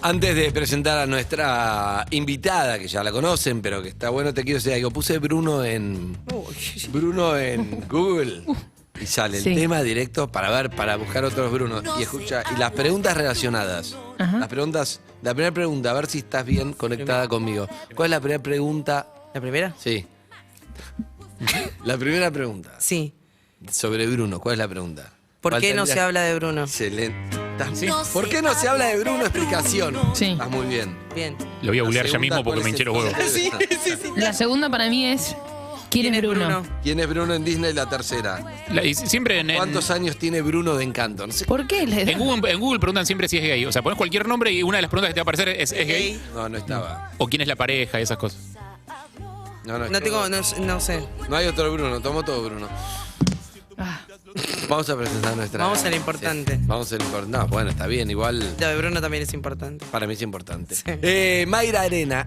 Antes de presentar a nuestra invitada, que ya la conocen, pero que está bueno, te quiero decir algo. Puse Bruno en Google y sale el tema directo para buscar otros Bruno. Y escucha, y las preguntas relacionadas. La primera pregunta, a ver si estás bien conectada conmigo. ¿Cuál es la primera pregunta? ¿La primera? Sí. La primera pregunta. Sí. Sobre Bruno, ¿cuál es la pregunta? ¿Por qué no se habla de Bruno? Excelente. ¿Sí? ¿Por qué no se habla de Bruno? Explicación. Sí. Estás muy bien. Bien. Lo voy a googlear ya mismo porque me hinché los huevos. Sí. La segunda para mí es ¿quién es Bruno? ¿Quién es Bruno en Disney? La tercera. Y siempre ¿Cuántos años tiene Bruno de Encanto? No sé. ¿Por qué? En Google preguntan siempre si es gay. O sea, pones cualquier nombre y una de las preguntas que te va a aparecer es gay. No estaba. O quién es la pareja y esas cosas. No sé. No hay otro Bruno, tomo todo Bruno. Vamos a presentar nuestra... Vamos a lo importante. Sí, vamos a lo importante. No, bueno, está bien, igual... Lo de Bruno también es importante. Para mí es importante. Sí. Mayra Arena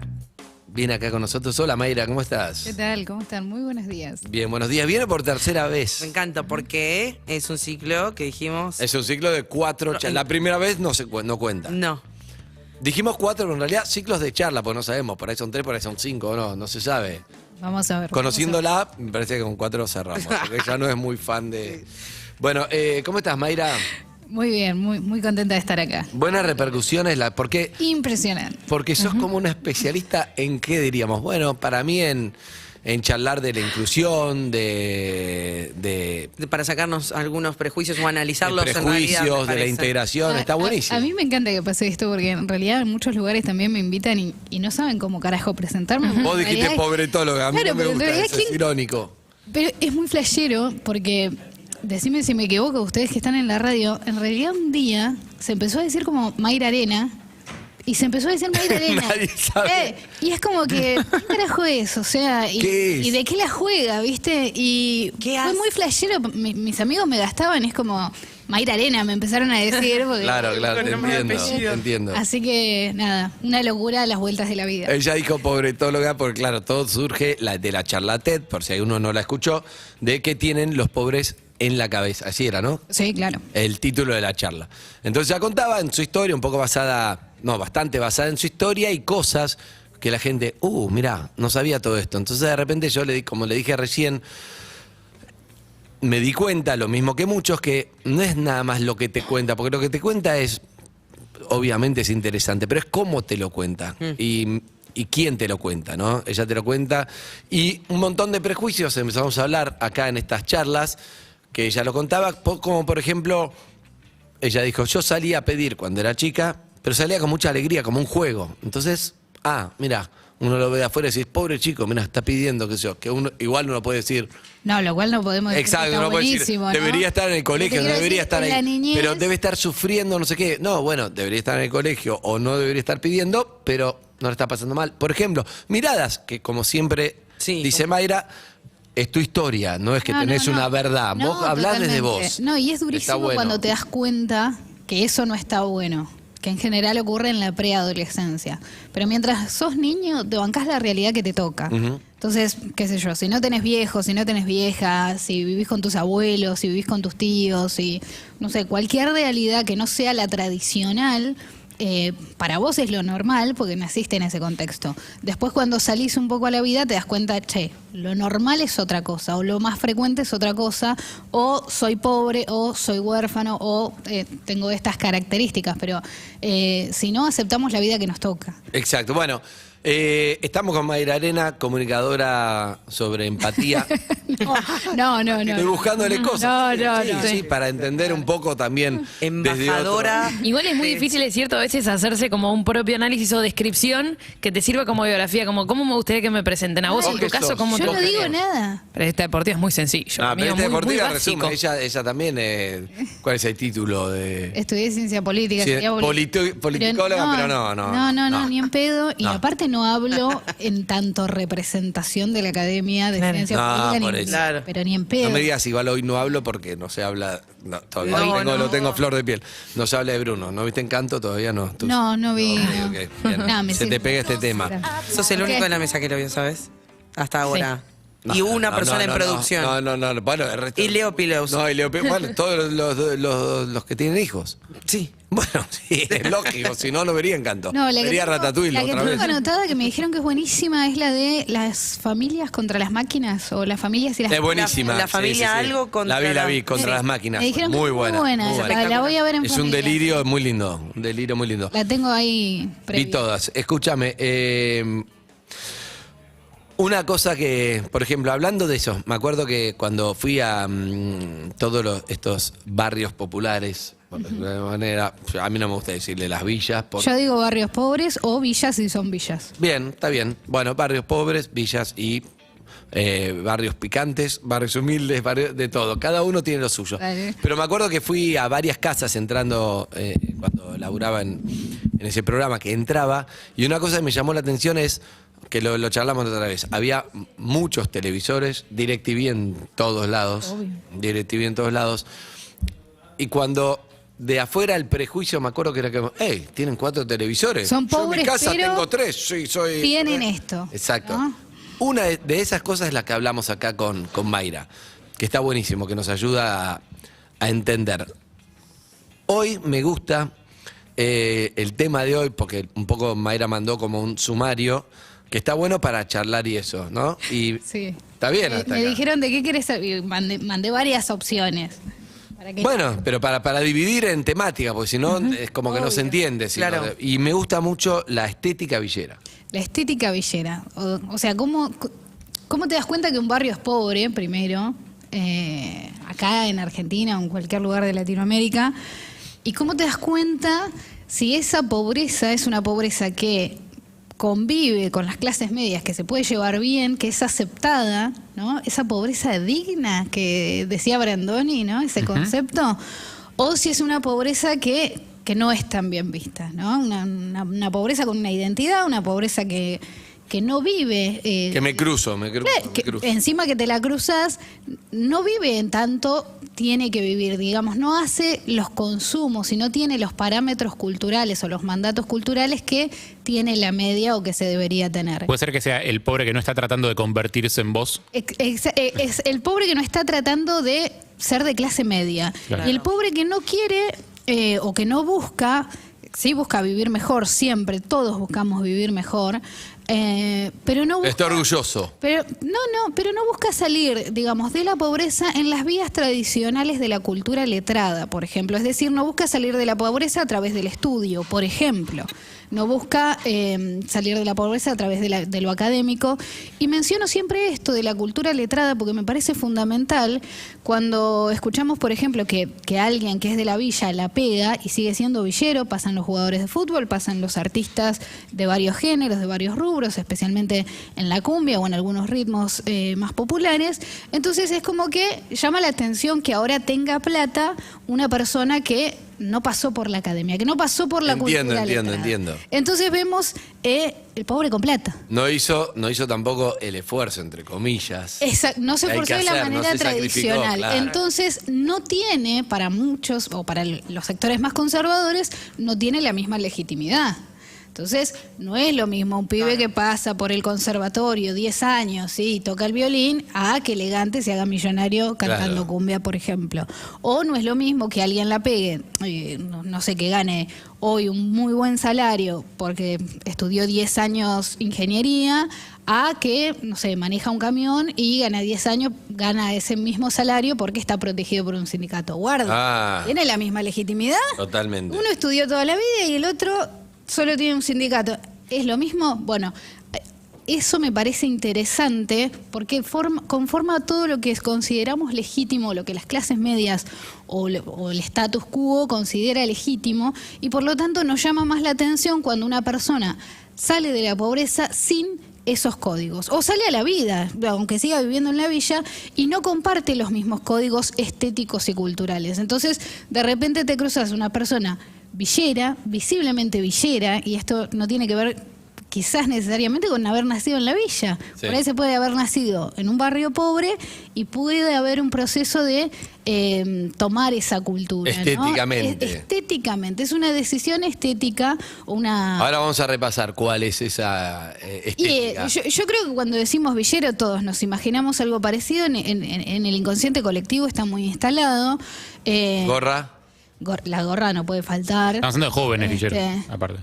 viene acá con nosotros. Hola Mayra, ¿cómo estás? ¿Qué tal? ¿Cómo están? Muy buenos días. Bien, buenos días. Viene por tercera vez. Me encanta porque es un ciclo que dijimos... Es un ciclo de 4 charlas. La primera vez no cuenta. No. Dijimos 4, pero en realidad ciclos de charla, pues no sabemos. Por ahí son 3, por ahí son 5, no se sabe. Vamos a ver. Conociéndola, me parece que con 4 cerramos, porque ella no es muy fan de... Bueno, ¿cómo estás, Mayra? Muy bien, muy contenta de estar acá. Buenas repercusiones, ¿por qué? Impresionante. Porque sos como una especialista en qué diríamos. Bueno, para mí en charlar de la inclusión, Para sacarnos algunos prejuicios o analizarlos en realidad, prejuicios, me de la parece. integración, está buenísimo. A mí me encanta que pase esto porque en realidad en muchos lugares también me invitan y no saben cómo carajo presentarme. Vos dijiste pobretóloga, a mí Claro, no me pero en gusta, realidad, eso es irónico. Pero es muy flashero porque, decime si me equivoco, ustedes que están en la radio, en realidad un día se empezó a decir como Mayra Arena. Y se empezó a decir Mayra Arena. Nadie sabe. Y es como que, ¿qué carajo es? O sea, ¿Qué es? ¿y de qué la juega, viste? Y fue muy flashero. Mis amigos me gastaban, es como Mayra Arena, me empezaron a decir. Porque, Claro, te entiendo. Así que, nada, una locura a las vueltas de la vida. Ella dijo pobretóloga porque, claro, todo surge de la charla TED, por si uno no la escuchó, de que tienen los pobres en la cabeza. Así era, ¿no? Sí, claro. El título de la charla. Entonces ya contaba en su historia, un poco bastante basada en su historia y cosas que la gente, mirá, no sabía todo esto. Entonces de repente yo como le dije recién, me di cuenta, lo mismo que muchos, que no es nada más lo que te cuenta, porque lo que te cuenta obviamente es interesante, pero es cómo te lo cuenta. Y quién te lo cuenta, ¿no? Ella te lo cuenta. Y un montón de prejuicios empezamos a hablar acá en estas charlas, que ella lo contaba, como por ejemplo, ella dijo, yo salía a pedir cuando era chica, pero salía con mucha alegría, como un juego. Entonces, mira, uno lo ve de afuera y decís, pobre chico, mira, está pidiendo, qué sé yo, que igual uno puede decir... No, lo cual no podemos decir. Exacto, está uno puede decir, buenísimo, ¿no? debería estar en el colegio, no debería estar ahí, la niñez, pero debe estar sufriendo, no sé qué. No, bueno, debería estar en el colegio o no debería estar pidiendo, pero no le está pasando mal. Por ejemplo, miradas, que como siempre dice Mayra, es tu historia, no es que tenés una verdad. No, vos hablás desde totalmente. vos. No, y es durísimo bueno. cuando te das cuenta que eso no está bueno. Que en general ocurre en la preadolescencia. Pero mientras sos niño, te bancás la realidad que te toca. Entonces, qué sé yo, si no tenés viejos, si no tenés viejas, si vivís con tus abuelos, si vivís con tus tíos, no sé, cualquier realidad que no sea la tradicional, para vos es lo normal porque naciste en ese contexto. Después cuando salís un poco a la vida te das cuenta, lo normal es otra cosa, o lo más frecuente es otra cosa, o soy pobre, o soy huérfano, o tengo estas características, pero si no, aceptamos la vida que nos toca. Exacto, bueno, estamos con Mayra Arena, comunicadora sobre empatía. No. Estoy buscándole cosas. No. Sí, para entender un poco también. Embajadora. Igual es muy difícil, es cierto, a veces hacerse como un propio análisis o descripción que te sirva como biografía, como cómo me gustaría que me presenten a vos, en tu caso, cómo Yo te no digo nada. Pero esta deportiva es muy sencillo. Pero amigo, este muy deportiva básico. resume, ella también, ¿cuál es el título de...? Estudié ciencia política. Sí, sería politicóloga, pero no. Ni en pedo. Y No. aparte no hablo en tanto representación de la Academia de Ciencia No, Política, por eso. Claro. pero ni en pedo. No me digas, igual hoy no hablo porque no se habla, todavía lo tengo flor de piel. No se habla de Bruno, ¿no viste Encanto? Todavía no. No vi. Ok, bien. No, me Se te siento- pega este tema. Sos el ¿Por único qué? en la mesa que lo vio, ¿sabes? Hasta ahora. y una persona en producción. No. Bueno, Y Leo Pilos. No, y Leo Pilos. Bueno, todos los que tienen hijos. Sí. Bueno, sí, es lógico, si no, no vería Encanto. No, vería Ratatouille la que otra tengo vez. anotada que me dijeron que es buenísima es la de las familias contra las máquinas o las familias y las Es buenísima. La familia algo contra la vi, la- contra las máquinas. Me dijeron Muy que es buena. muy buena. muy buena. La voy a ver en Es un familia. delirio muy lindo. Un delirio muy lindo. La tengo ahí Vi previa. todas. Escúchame. Una cosa que, por ejemplo, hablando de eso, me acuerdo que cuando fui a todos estos barrios populares, por decirlo de alguna manera, a mí no me gusta decirle las villas. Yo digo barrios pobres o villas si son villas. Bien, está bien. Bueno, barrios pobres, villas y barrios picantes, barrios humildes, barrios de todo. Cada uno tiene lo suyo. Dale. Pero me acuerdo que fui a varias casas entrando, cuando laburaba en ese programa, que entraba, y una cosa que me llamó la atención es, que lo charlamos otra vez, había muchos televisores, DirecTV en todos lados, Obvio. DirecTV en todos lados, y cuando de afuera el prejuicio, me acuerdo que era que, hey, tienen 4 televisores. Son Yo en pobres, mi casa pero tengo 3, sí, soy... tienen esto, Exacto. ¿no? Una de esas cosas es la que hablamos acá con Mayra, que está buenísimo, que nos ayuda a entender. Hoy me gusta el tema de hoy, porque un poco Mayra mandó como un sumario, que está bueno para charlar y eso, ¿no? Y Sí. está bien hasta Me acá. dijeron de qué querés saber. Mandé varias opciones. Para que- Bueno, pero para dividir en temática, porque si no es como que no se Obvio. entiende. si Claro. no- y me gusta mucho la estética villera. La estética villera. O sea, ¿cómo te das cuenta que un barrio es pobre, primero, acá en Argentina o en cualquier lugar de Latinoamérica? ¿Y cómo te das cuenta si esa pobreza es una pobreza que convive con las clases medias, que se puede llevar bien, que es aceptada, ¿no? Esa pobreza digna que decía Brandoni, ¿no? Ese concepto. O si es una pobreza que no es tan bien vista, ¿no? Una pobreza con una identidad, una pobreza que no vive. Que me cruzo, me cruzo. que encima que te la cruzas, no vive en tanto tiene que vivir, digamos, no hace los consumos y no tiene los parámetros culturales o los mandatos culturales que tiene la media o que se debería tener. Puede ser que sea el pobre que no está tratando de convertirse en vos. Es el pobre que no está tratando de ser de clase media. Claro. Y el pobre que no quiere o que no busca, sí busca vivir mejor siempre, todos buscamos vivir mejor, pero no busca... Está orgulloso. Pero no busca salir, digamos, de la pobreza en las vías tradicionales de la cultura letrada, por ejemplo. Es decir, no busca salir de la pobreza a través del estudio, por ejemplo. No busca salir de la pobreza a través de lo académico. Y menciono siempre esto de la cultura letrada porque me parece fundamental cuando escuchamos, por ejemplo, que alguien que es de la villa la pega y sigue siendo villero, pasan los jugadores de fútbol, pasan los artistas de varios géneros, de varios rubros, especialmente en la cumbia o en algunos ritmos más populares. Entonces es como que llama la atención que ahora tenga plata una persona que no pasó por la academia, que no pasó por la cultura letrada. Entiendo. Entonces vemos el pobre con plata. No hizo tampoco el esfuerzo, entre comillas. No se Hay esforzó que de la hacer, manera no se sacrificó, tradicional. claro. Entonces no tiene, para muchos, o para los sectores más conservadores, no tiene la misma legitimidad. Entonces, no es lo mismo un pibe que pasa por el conservatorio 10 años, sí, toca el violín, a que elegante se haga millonario cantando Claro. cumbia, por ejemplo. O no es lo mismo que alguien la pegue, no sé, que gane hoy un muy buen salario porque estudió 10 años ingeniería, a que, no sé, maneja un camión y gana 10 años, gana ese mismo salario porque está protegido por un sindicato. Guarda, Ah. ¿tiene la misma legitimidad? Totalmente. Uno estudió toda la vida y el otro solo tiene un sindicato. ¿Es lo mismo? Bueno, eso me parece interesante porque conforma todo lo que consideramos legítimo, lo que las clases medias o el status quo considera legítimo, y por lo tanto nos llama más la atención cuando una persona sale de la pobreza sin esos códigos, o sale a la vida, aunque siga viviendo en la villa, y no comparte los mismos códigos estéticos y culturales. Entonces, de repente te cruzas una persona villera, visiblemente villera, y esto no tiene que ver quizás necesariamente con haber nacido en la villa. Sí. Por ahí se puede haber nacido en un barrio pobre y puede haber un proceso de tomar esa cultura. Estéticamente. ¿no? Estéticamente, es una decisión estética. Ahora vamos a repasar cuál es esa estética. Yo creo que cuando decimos villero todos nos imaginamos algo parecido, en el inconsciente colectivo está muy instalado. ¿Gorra? La gorra no puede faltar. Estamos hablando de jóvenes villeros, aparte.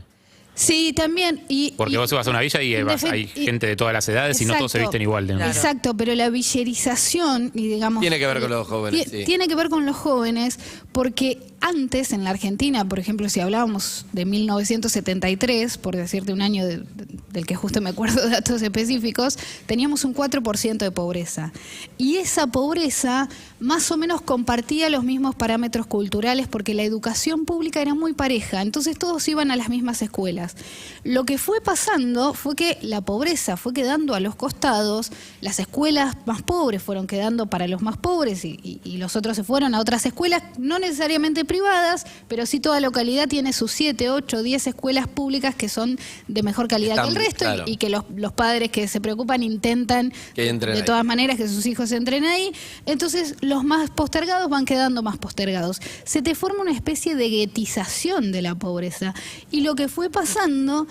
Sí, también. Porque vos vas a una villa y hay gente de todas las edades y no todos se visten igual. Claro. Exacto, pero la villerización, y digamos... Tiene que ver con los jóvenes, sí. Tiene que ver con los jóvenes, porque antes en la Argentina, por ejemplo, si hablábamos de 1973, por decirte un año del que justo me acuerdo de datos específicos, teníamos un 4% de pobreza. Y esa pobreza más o menos compartía los mismos parámetros culturales porque la educación pública era muy pareja, entonces todos iban a las mismas escuelas. Lo que fue pasando fue que la pobreza fue quedando a los costados, las escuelas más pobres fueron quedando para los más pobres y los otros se fueron a otras escuelas, no necesariamente privadas, pero sí toda localidad tiene sus 7, 8, 10 escuelas públicas que son de mejor calidad que el resto, claro. y que los padres que se preocupan intentan de todas maneras que sus hijos entren ahí. Entonces los más postergados van quedando más postergados. Se te forma una especie de guetización de la pobreza. Y lo que fue pasando,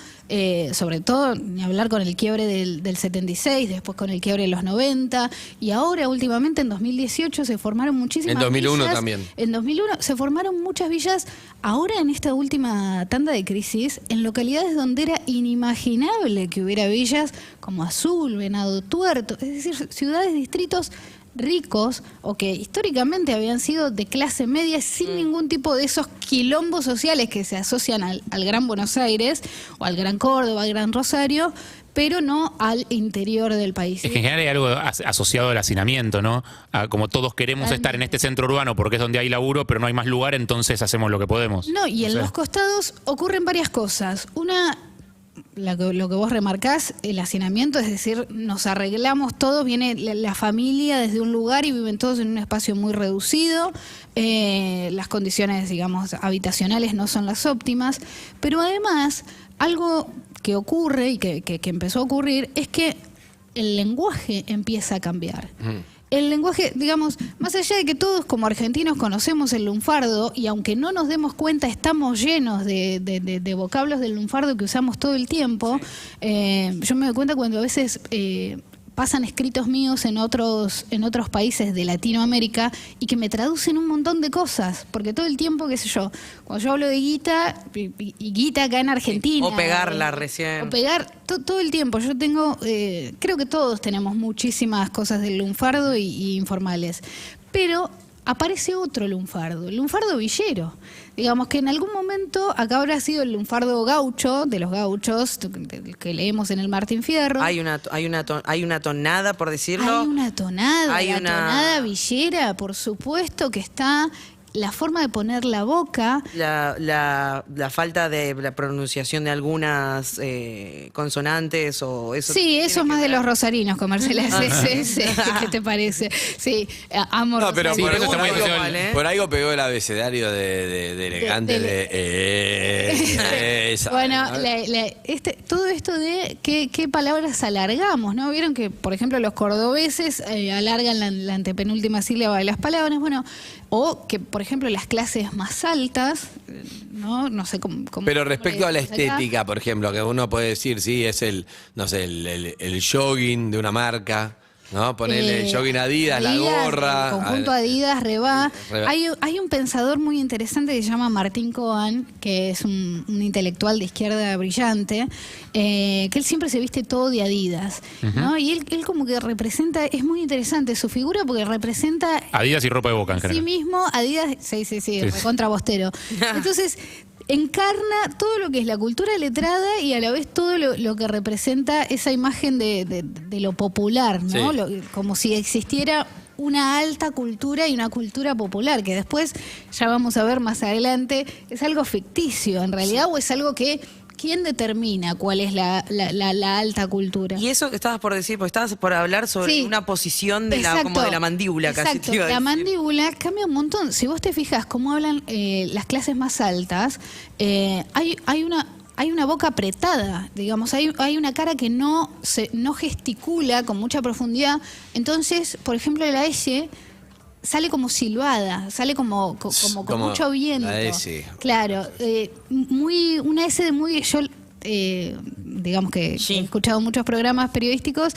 sobre todo, ni hablar con el quiebre del 76, después con el quiebre de los 90, y ahora últimamente en 2018 se formaron muchísimas villas. En 2001 villas, también. En 2001 se formaron muchas villas, ahora en esta última tanda de crisis, en localidades donde era inimaginable que hubiera villas como Azul, Venado Tuerto, es decir, ciudades, distritos ricos o que históricamente habían sido de clase media sin ningún tipo de esos quilombos sociales que se asocian al Gran Buenos Aires o al Gran Córdoba, al Gran Rosario, pero no al interior del país. Es que en general hay algo asociado al hacinamiento, ¿no? Como todos queremos estar en este centro urbano porque es donde hay laburo, pero no hay más lugar, entonces hacemos lo que podemos. No, y en los costados ocurren varias cosas. Una, lo que vos remarcás, el hacinamiento, es decir, nos arreglamos todos, viene la familia desde un lugar y viven todos en un espacio muy reducido, las condiciones, digamos, habitacionales no son las óptimas, pero además, algo que ocurre y que empezó a ocurrir es que el lenguaje empieza a cambiar. El lenguaje, digamos, más allá de que todos como argentinos conocemos el lunfardo y aunque no nos demos cuenta estamos llenos de vocablos del lunfardo que usamos todo el tiempo, yo me doy cuenta cuando a veces pasan escritos míos en otros países de Latinoamérica y que me traducen un montón de cosas, porque todo el tiempo, qué sé yo, cuando yo hablo de guita, y guita acá en Argentina. O pegarla recién. O pegar, todo el tiempo. Yo tengo, creo que todos tenemos muchísimas cosas del lunfardo y informales, pero aparece otro lunfardo, el lunfardo villero. Digamos que en algún momento acá habrá sido el lunfardo gaucho, de los gauchos, que leemos en el Martín Fierro. Hay una tonada, por decirlo. Hay una tonada, tonada villera, por supuesto que está. La forma de poner la boca. La falta de la pronunciación de algunas consonantes o eso. Sí, eso es más de los rosarinos, comerciales. ¿Qué te parece? Sí, amo no, pero rosarinos. por algo pegó el abecedario de elegante esa, bueno, ¿no? todo esto de qué palabras alargamos, ¿no? Vieron que, por ejemplo, los cordobeses alargan la antepenúltima sílaba de las palabras, bueno, o que, por ejemplo, las clases más altas, no sé cómo. Pero respecto a la estética, por ejemplo, que uno puede decir, sí, es el jogging de una marca, ¿no? Ponerle el jogging Adidas, la gorra. El conjunto Adidas, Rebá. Hay un pensador muy interesante que se llama Martín Cohen, que es un intelectual de izquierda brillante, que él siempre se viste todo de Adidas, ¿no? Y él como que representa, es muy interesante su figura porque representa... Adidas y ropa de Boca en general. Sí mismo, Adidas, sí, recontra bostero. Entonces... encarna todo lo que es la cultura letrada y a la vez todo lo que representa esa imagen de lo popular, ¿no? Sí. Como si existiera una alta cultura y una cultura popular, que después, ya vamos a ver más adelante, es algo ficticio en realidad, o es algo que... ¿Quién determina cuál es la alta cultura? Y eso que estabas por decir, porque estabas por hablar sobre una posición como de la mandíbula, casi te iba a decir. La mandíbula cambia un montón. Si vos te fijas cómo hablan las clases más altas, hay hay una boca apretada, digamos, hay una cara que no gesticula con mucha profundidad. Entonces, por ejemplo, la S sale como silbada, sale como con mucho viento. La S. Claro, una S de muy... Yo, digamos que he escuchado muchos programas periodísticos,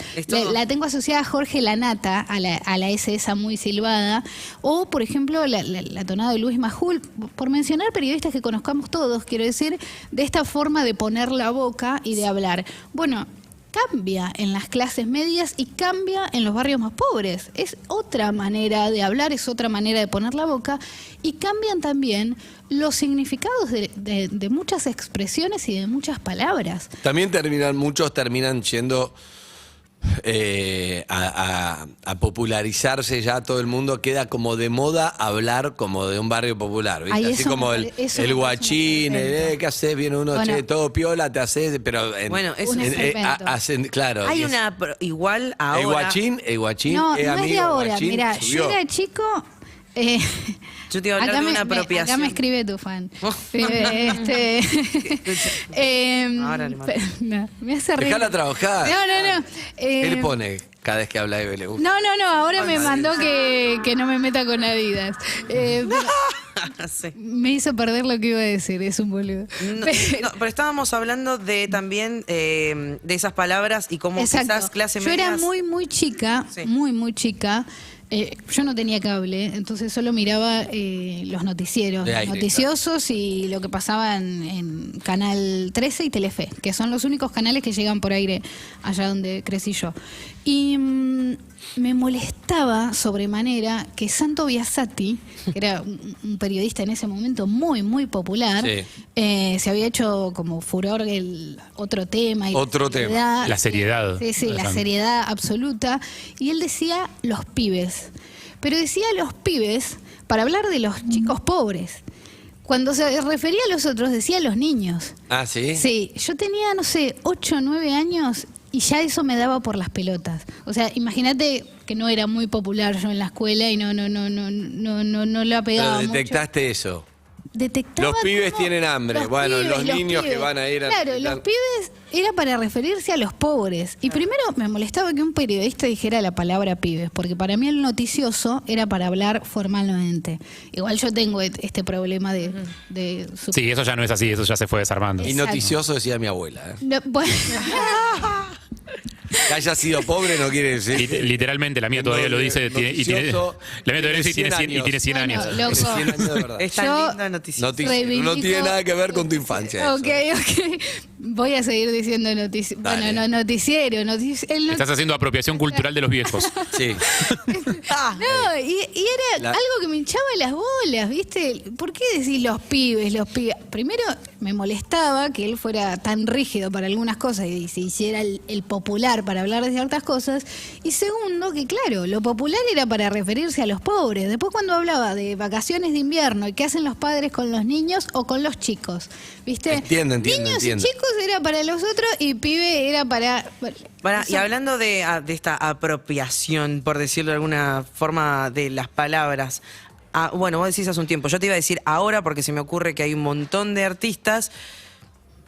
la tengo asociada a Jorge Lanata, a la S esa muy silbada, o por ejemplo la tonada de Luis Majul, por mencionar periodistas que conozcamos todos, quiero decir, de esta forma de poner la boca y de hablar. Bueno, cambia en las clases medias y cambia en los barrios más pobres. Es otra manera de hablar, es otra manera de poner la boca, y cambian también los significados de muchas expresiones y de muchas palabras. También muchos terminan yendo a popularizarse, ya todo el mundo queda como de moda hablar como de un barrio popular, ¿viste? Ay, así como el guachín, ¿qué haces? Viene uno, bueno, che, todo piola, te haces, pero claro. Hay una igual ahora. El guachín no, es no amigo, es de ahora. guachín Mira, subió. yo era chico. Yo te iba a hablar de una apropiación. Acá me escribe tu fan. Ahora le mando. No, me hace reír. Dejala trabajar. No. ¿Qué le pone cada vez que habla de BLU? No, ahora me mandó que no me meta con Adidas. Sí. Me hizo perder lo que iba a decir, es un boludo. No, pero estábamos hablando de también de esas palabras y cómo quizás clase Yo medias... era muy chica, Sí. muy chica. Yo no tenía cable, entonces solo miraba los noticieros De aire, noticiosos y lo que pasaba en Canal 13 y Telefe, que son los únicos canales que llegan por aire allá donde crecí yo. Y me molestaba sobremanera que Santo Biasati, que era un periodista en ese momento muy popular, Sí. se había hecho como furor otro tema. Y La seriedad. Sí, la seriedad absoluta. Y él decía los pibes. Pero decía los pibes para hablar de los chicos pobres. Cuando se refería a los otros, decía los niños. Ah, ¿sí? Sí, yo tenía, no sé, 8 o 9 años y ya eso me daba por las pelotas. O sea, imagínate que no era muy popular yo en la escuela y no la pegaba Pero mucho. detectaste eso. Detectaba Los pibes cómo tienen hambre. Bueno, los niños que van a ir a... Claro, los pibes era para referirse a los pobres. Y primero me molestaba que un periodista dijera la palabra pibes, porque para mí el noticioso era para hablar formalmente. Igual yo tengo este problema de Sí, eso ya no es así, eso ya se fue desarmando. Y noticioso decía mi abuela. No, bueno, Que haya sido pobre no quiere decir... Literalmente, la mía todavía lo dice. La mía todavía dice y tiene 100 años. Bueno, loco. 100 años de verdad. Es tan Yo- linda noticia. Noticiero. No tiene nada que ver con tu infancia. ok. Voy a seguir diciendo noticiero. Dale. Bueno, no, noticiero. Estás haciendo apropiación cultural de los viejos. Sí. No, y era algo que me hinchaba las bolas, ¿viste? ¿Por qué decís los pibes, los pibes? Primero, me molestaba que él fuera tan rígido para algunas cosas y se hiciera el popular para hablar de ciertas cosas. Y segundo, que claro, lo popular era para referirse a los pobres. Después cuando hablaba de vacaciones de invierno y qué hacen los padres con los niños o con los chicos, ¿viste? Entiendo. Niños y chicos era para los otros y pibe era para... Y hablando de esta apropiación, por decirlo de alguna forma, de las palabras, bueno, vos decís hace un tiempo, yo te iba a decir ahora porque se me ocurre que hay un montón de artistas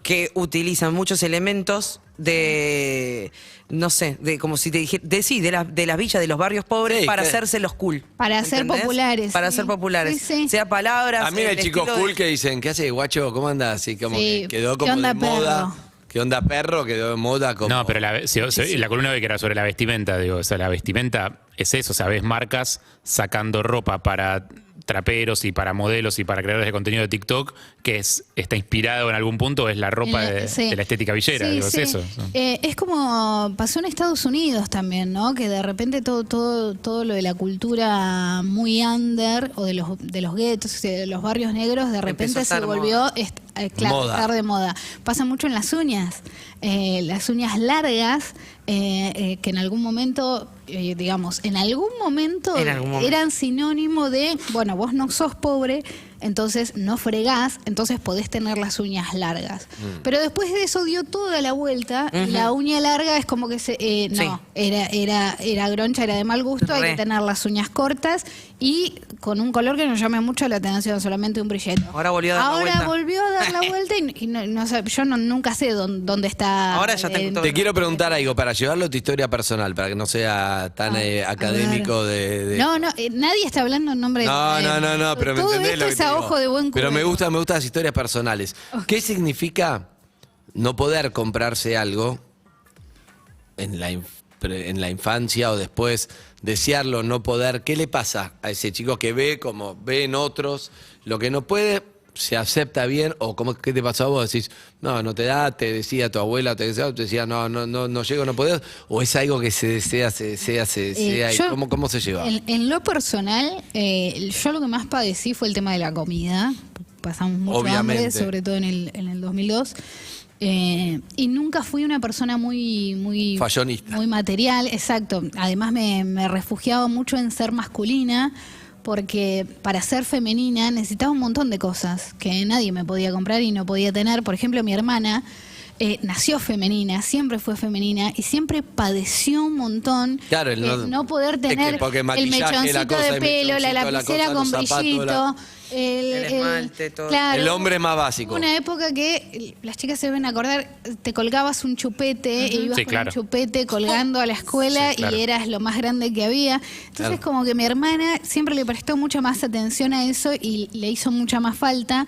que utilizan muchos elementos de, no sé, de como si te dijera, de las villas, de los barrios pobres, Sí, para que- hacerse los cool. Para ser ¿entendés? populares. Para Sí. ser populares. Sí, sí. Sea palabras. A mí hay el chicos estilo cool de- que dicen, ¿qué hace, guacho? ¿Cómo andas? Así como Sí. que quedó ¿Qué como onda, de moda. perro? ¿Qué onda, perro? Quedó de moda como... No, pero la columna de que era sobre la vestimenta, digo, o sea, la vestimenta es eso, o sea, ves marcas sacando ropa para traperos y para modelos y para creadores de contenido de TikTok que está inspirado en algún punto, es la ropa Sí. de la estética villera, Sí, digo, sí. es eso. Es como pasó en Estados Unidos también, ¿no? Que de repente todo lo de la cultura muy under o de los guetos, de los barrios negros, de repente Empezó a se estar volvió Moda. estar de moda. Pasa mucho en las uñas largas, que en algún momento, digamos, en algún momento En algún momento. eran sinónimo de, bueno, vos no sos pobre. entonces no fregás, entonces podés tener las uñas largas. Pero después de eso dio toda la vuelta, y la uña larga es como que no, era groncha, era de mal gusto, hay que tener las uñas cortas y con un color que nos llame mucho la atención, solamente un brillete. Ahora volvió a dar la vuelta. Volvió a dar la vuelta y no sé, yo nunca sé dónde está. Ahora ya tengo todo. Te quiero preguntar algo para llevarlo a tu historia personal, para que no sea tan académico de... No, nadie está hablando en nombre de... No, pero me todo entendés esto lo que es te a digo. ojo de buen Pero me cubero. gustan las historias personales. ¿Qué significa no poder comprarse algo en la infancia o después desearlo, no poder? ¿Qué le pasa a ese chico que ve como ve en otros lo que no puede? ¿Se acepta bien? ¿O qué te pasó a vos? Decís, no te da, te decía tu abuela, te decía, no llego, no podés. ¿O es algo que se desea, se desea? Yo, ¿Cómo se lleva? En lo personal, yo lo que más padecí fue el tema de la comida. Pasamos mucho Obviamente. hambre, sobre todo en el 2002. Y nunca fui una persona muy Fallonista. muy material, exacto. Además me refugiaba mucho en ser masculina, porque para ser femenina necesitaba un montón de cosas que nadie me podía comprar y no podía tener. Por ejemplo, mi hermana nació femenina, siempre fue femenina y siempre padeció un montón. Claro, no poder tener porque el maquillaje, mechoncito la cosa, de el pelo, la mechoncito, la lapicera cosa, con los zapatos, brillito. El esmalte, todo. Claro, El hombre es más básico. Una época que las chicas se deben acordar, te colgabas un chupete e ibas Sí, con claro. un chupete colgando a la escuela Sí, claro. y eras lo más grande que había. Entonces Claro. como que mi hermana siempre le prestó mucha más atención a eso y le hizo mucha más falta.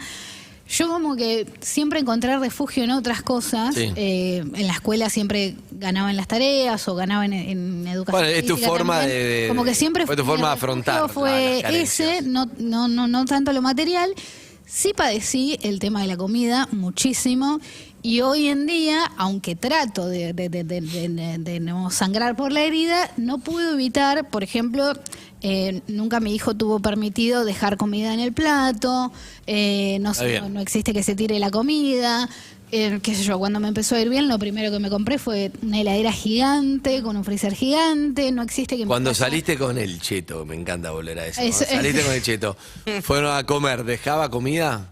Yo como que siempre encontré refugio en otras cosas. Sí. En la escuela siempre ganaba en las tareas o ganaba en educación. Bueno, es tu física forma también. Como que siempre fue tu mi forma de refugio afrontar fue las carencias. ese, no tanto lo material. Sí padecí el tema de la comida muchísimo y hoy en día, aunque trato de no sangrar por la herida, no puedo evitar, por ejemplo, nunca mi hijo tuvo permitido dejar comida en el plato, Está bien. no existe que se tire la comida. Qué sé yo, cuando me empezó a ir bien, lo primero que me compré fue una heladera gigante, con un freezer gigante, no existe que... Cuando mi casa- saliste con el cheto, me encanta volver a eso. Eso- Saliste con el cheto. ¿Fueron a comer? ¿Dejaba comida?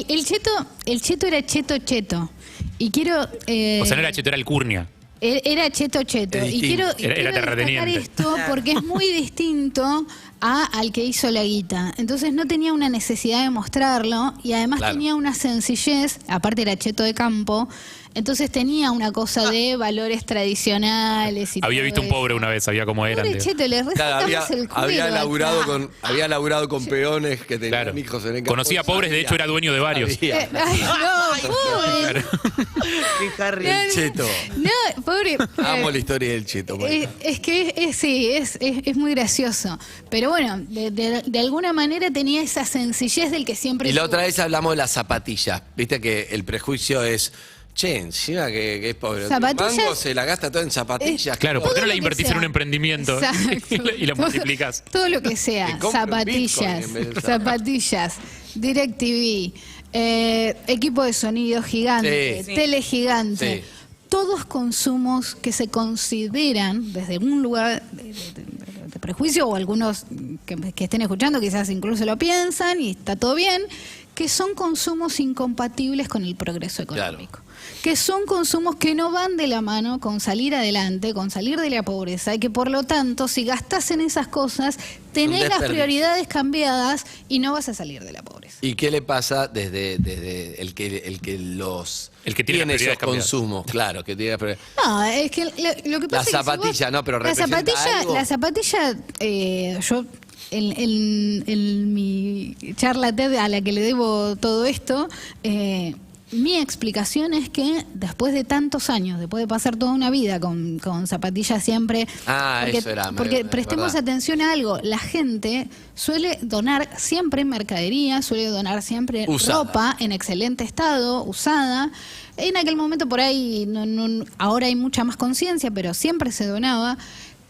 El cheto era cheto. Y quiero... O sea, no era cheto, era alcurnia. Era cheto. Es Y distinto. quiero, Era quiero destacar terrateniente. esto porque es muy distinto al que hizo la guita. Entonces no tenía una necesidad de mostrarlo y además Claro. tenía una sencillez, aparte era cheto de campo, entonces tenía una cosa de valores tradicionales. Y Había todo visto un eso. pobre una vez, sabía cómo eran. Pobre digo. cheto, le Claro, rescatamos el cuero había acá. laburado con peones que tenían Claro. hijos en el campo. Conocía pobres, de hecho era dueño de varios. Sabía. Ay, no, pobre. Qué Harry. El cheto. No, pobre. Amo la historia del cheto. bueno. Es que sí, es muy gracioso. Pero bueno, de alguna manera tenía esa sencillez del que siempre... Y la otra tuvo. vez hablamos de las zapatillas. Viste que el prejuicio es, che, encima que es pobre. Zapatillas- Mango se la gasta todo en zapatillas. Claro, ¿por qué no Todo la lo que invertís sea. en un emprendimiento Exacto. y lo Todo- multiplicás? Todo lo que Que sea, compre un zapatillas, Bitcoin en vez de zapatillas, DirecTV, equipo de sonido gigante, Sí. tele gigante. Sí. Todos consumos que se consideran desde un lugar de prejuicio, o algunos que estén escuchando quizás incluso lo piensan y está todo bien, que son consumos incompatibles con el progreso económico. Que son consumos que no van de la mano con salir adelante, con salir de la pobreza, y que por lo tanto, si gastás en esas cosas, tenés las desperdicio. prioridades cambiadas y no vas a salir de la pobreza. ¿Y qué le pasa desde el que El que tiene las esos prioridades cambiadas. consumos? Claro, que tiene las prioridades. No, es que lo que pasa La es que zapatilla, vos- no, pero la ¿representa zapatilla, algo? la zapatilla, yo en mi charla TED a la que le debo todo esto, mi explicación es que después de tantos años, después de pasar toda una vida con zapatillas siempre... Ah, porque, eso era, porque es prestemos verdad. atención a algo, la gente suele donar siempre mercadería, suele donar siempre Usada. ropa en excelente estado, usada. En aquel momento por ahí, ahora hay mucha más conciencia, pero siempre se donaba.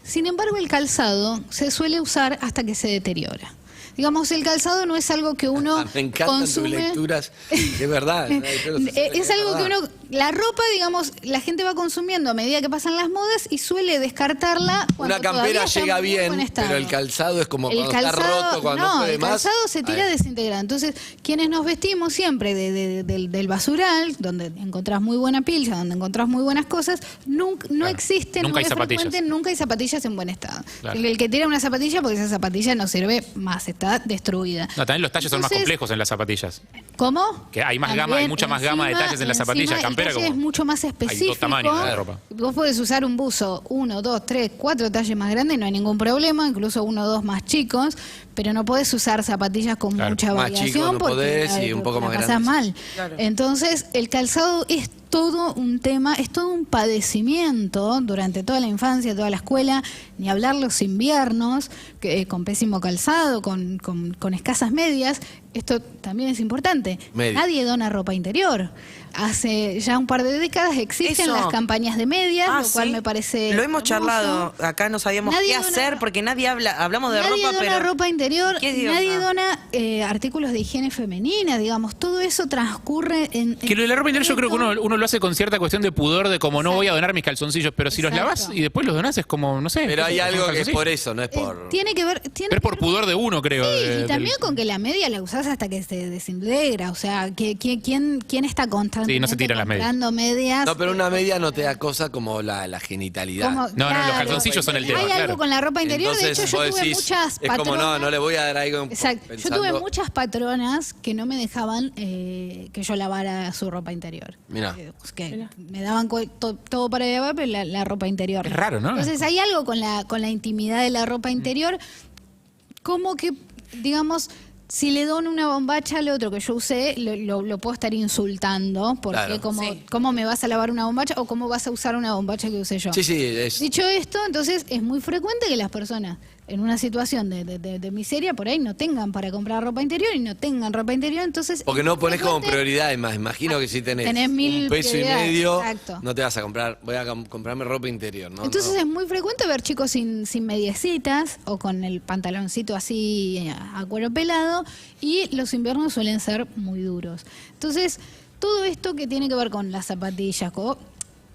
Sin embargo, el calzado se suele usar hasta que se deteriora. digamos, el calzado no es algo que uno Me encantan consume. tus lecturas. Es verdad. Es algo que uno, la ropa, digamos, la gente va consumiendo a medida que pasan las modas y suele descartarla cuando Una campera todavía está llega en muy bien, buen estado. pero el calzado es como cuando está roto, cuando no, no puede el más. calzado se tira desintegrado. Entonces, quienes nos vestimos siempre del basural, donde encontrás muy buena pilcha, donde encontrás muy buenas cosas, no existe, Nunca no hay es zapatillas. frecuente, nunca hay zapatillas en buen estado. Claro. El que tira una zapatilla, porque esa zapatilla no sirve más, está destruida. No, también los talles son más Entonces, complejos en las zapatillas. ¿Cómo? Que hay más gama, hay mucha más gama de talles en la zapatilla. Campera el talle como es mucho más específico. dos tamaños de ropa. Vos podés usar un buzo 1, 2, 3, 4 talles más grandes, no hay ningún problema, incluso 1 o 2 más chicos, pero no podés usar zapatillas con Claro. mucha Más variación chicos no porque podés y un poco la más pasás grandes. mal. Claro. Entonces, el calzado es todo un tema, es todo un padecimiento durante toda la infancia, toda la escuela, ni hablar los inviernos, con pésimo calzado, con escasas medias. Esto también es importante. Medias. Nadie dona ropa interior. Hace ya un par de décadas existen Eso. las campañas de medias, lo cual sí. me parece Lo hemos hermoso. charlado, acá no sabíamos Nadie qué dona- hacer porque nadie hablamos de Nadie ropa, dona pero ropa interior, ¿qué idioma? nadie dona artículos de higiene femenina, digamos, todo eso transcurre en... Que lo de la ropa interior yo creo que uno lo hace con cierta cuestión de pudor, de como no voy a donar mis calzoncillos, pero si los Exacto. lavas y después los donás es como, no sé. Pero hay son algo que es calzoncillos. por eso, no es por... Tiene que ver... Pero es por pudor de uno, creo. Sí, y también con que la media la usás hasta que se desintegra, o sea, ¿quién está constantemente Sí, no se tiran las medias. comprando medias? No, pero una media no te da cosa como la genitalidad. Como- No, los calzoncillos son el tema, Hay algo claro. con la ropa interior, de hecho Entonces, yo vos tuve decís, muchas es como patronas... no le voy a dar algo Exacto. pensando- Yo tuve muchas patronas que no me dejaban que yo lavara su ropa interior. Mirá. Que me daban todo para lavar, pero la ropa interior. Es raro, ¿no? Entonces hay algo con la intimidad de la ropa interior, como que, digamos, si le dono una bombacha al otro que yo usé, lo puedo estar insultando, porque Claro. Sí. ¿cómo me vas a lavar una bombacha o cómo vas a usar una bombacha que usé yo? Sí, sí, es... Dicho esto, entonces es muy frecuente que las personas en una situación de miseria por ahí no tengan para comprar ropa interior y no tengan ropa interior, entonces... Porque es no muy pones como frecuente- prioridades más. Imagino que si tenés, Tenés 1000 un peso y prioridades, medio, exacto. no te vas a comprar, voy a comprarme ropa interior, ¿no? Entonces No. es muy frecuente ver chicos sin mediecitas o con el pantaloncito así a cuero pelado y los inviernos suelen ser muy duros. Entonces, todo esto que tiene que ver con las zapatillas,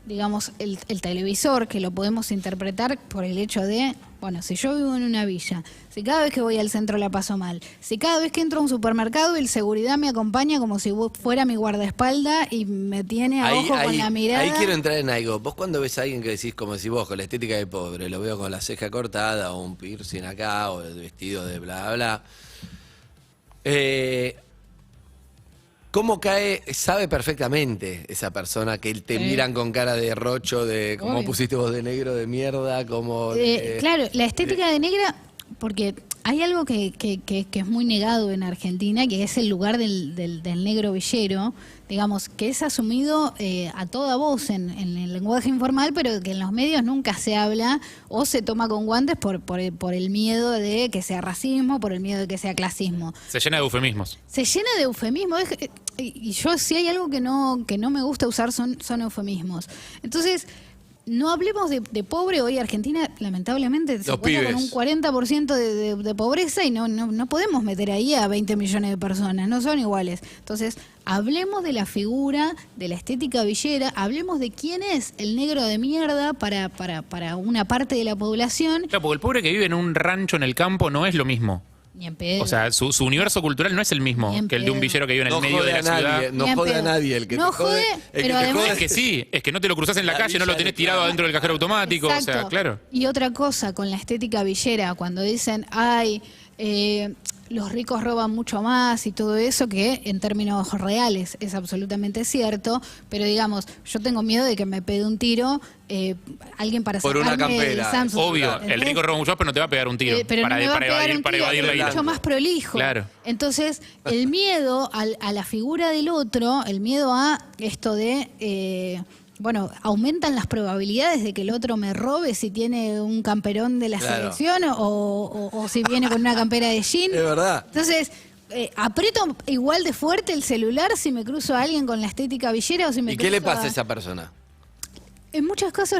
digamos, el televisor, que lo podemos interpretar por el hecho de, bueno, si yo vivo en una villa, si cada vez que voy al centro la paso mal, si cada vez que entro a un supermercado el seguridad me acompaña como si fuera mi guardaespaldas y me tiene a ojo con la mirada. Ahí quiero entrar en algo. Vos cuando ves a alguien que decís, como decís vos, con la estética de pobre, lo veo con la ceja cortada o un piercing acá o el vestido de bla, bla. ¿Cómo cae? Sabe perfectamente esa persona que te miran con cara de rocho, de cómo Obvio. pusiste vos de negro, de mierda, como... Claro, la estética de negra, porque hay algo que es muy negado en Argentina, que es el lugar del negro villero, digamos, que es asumido a toda voz en el lenguaje informal, pero que en los medios nunca se habla o se toma con guantes por el miedo de que sea racismo, por el miedo de que sea clasismo. Se llena de eufemismos. Se llena de eufemismos. Y yo, si hay algo que no me gusta usar, son eufemismos. Entonces, no hablemos de pobre. Hoy Argentina, lamentablemente, se Los cuenta con un pibes. 40% de pobreza y no podemos meter ahí a 20 millones de personas. No son iguales. Entonces, hablemos de la figura, de la estética villera. Hablemos de quién es el negro de mierda para una parte de la población. Claro, porque el pobre que vive en un rancho en el campo no es lo mismo. Ni en pedo. O sea, su universo cultural no es el mismo Bien que el de un pedo. villero que vive en el No medio jode de la a nadie, ciudad. no Bien jode a pedo. nadie. El que No te jode, jode, el que pero te además- jode Es que sí, es que no te lo cruzas en la La calle, no lo villa tenés de tirado Clara. adentro del cajero automático. O sea, Exacto. claro. Y otra cosa con la estética villera, cuando dicen, ay, los ricos roban mucho más y todo eso, que en términos reales es absolutamente cierto, pero digamos, yo tengo miedo de que me pegue un tiro alguien para Por una sacarme el campera. Samsung. Obvio, el ¿Entendés? rico roba mucho más, pero no te va a pegar un tiro. Pero para, no me va a pegar un para tiro, evadir la es ira. mucho más prolijo. Claro. Entonces, el miedo a la figura del otro, el miedo a esto de... bueno, aumentan las probabilidades de que el otro me robe si tiene un camperón de la Claro. selección o si viene con una campera de jean. Es verdad. Entonces, aprieto igual de fuerte el celular si me cruzo a alguien con la estética villera o si me ¿Y qué le cruzo pasa a esa persona? En muchos casos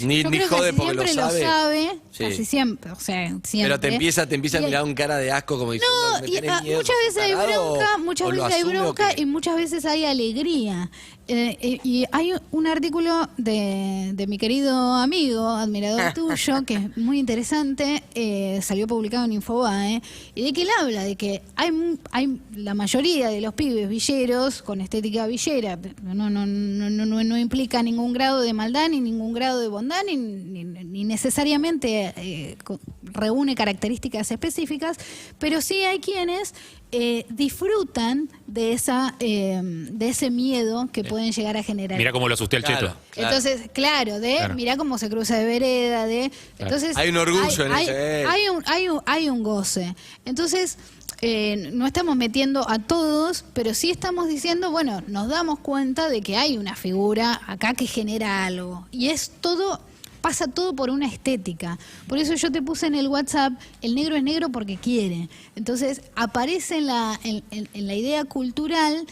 Ni yo creo jode que porque siempre lo sabe. Sí. casi siempre, o sea, siempre. Pero te empieza a mirar con cara de asco como diciendo, No, ¿me y, tenés miedo, muchas veces hay tarado, bronca, muchas o lo veces hay asume o bronca qué? y muchas veces hay alegría. Y hay un artículo de mi querido amigo, admirador tuyo, que es muy interesante, salió publicado en Infobae, y de que él habla de que hay la mayoría de los pibes villeros con estética villera, no implica ningún grado de maldad ni ningún grado de bondad ni necesariamente reúne características específicas, pero sí hay quienes disfrutan de ese miedo que pueden llegar a generar. Mira cómo lo asusté al Claro. cheto. Entonces, claro, mirá cómo se cruza de vereda, entonces Hay un orgullo en eso. Hay un goce. Entonces, no estamos metiendo a todos, pero sí estamos diciendo, bueno, nos damos cuenta de que hay una figura acá que genera algo. Y pasa todo por una estética. Por eso yo te puse en el WhatsApp, el negro es negro porque quiere. Entonces, aparece en la idea cultural,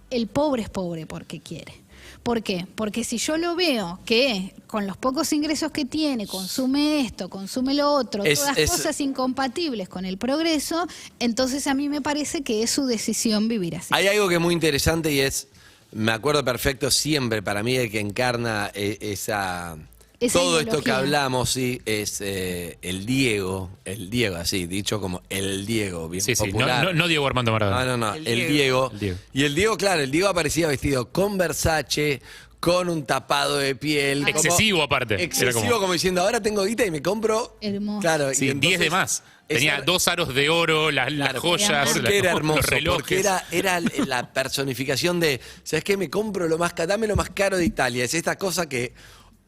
el pobre es pobre porque quiere. ¿Por qué? Porque si yo lo veo que con los pocos ingresos que tiene, consume esto, consume lo otro, todas cosas incompatibles con el progreso, entonces a mí me parece que es su decisión vivir así. Hay algo que es muy interesante y me acuerdo perfecto siempre para mí de que encarna esa todo esto que hablamos, sí, es el Diego, así, dicho como el Diego, bien popular. No Diego Armando Maradona. No, el Diego. Y el Diego, claro, el Diego aparecía vestido con Versace, con un tapado de piel. Excesivo aparte. Excesivo, como diciendo, ahora tengo guita y me compro. Hermoso. Claro, Sí, y entonces, 10 de más. Tenía 2 aros de oro, las joyas, porque era hermoso, los relojes. porque era la personificación de, ¿sabes qué? Me compro dame lo más caro de Italia. Es esta cosa que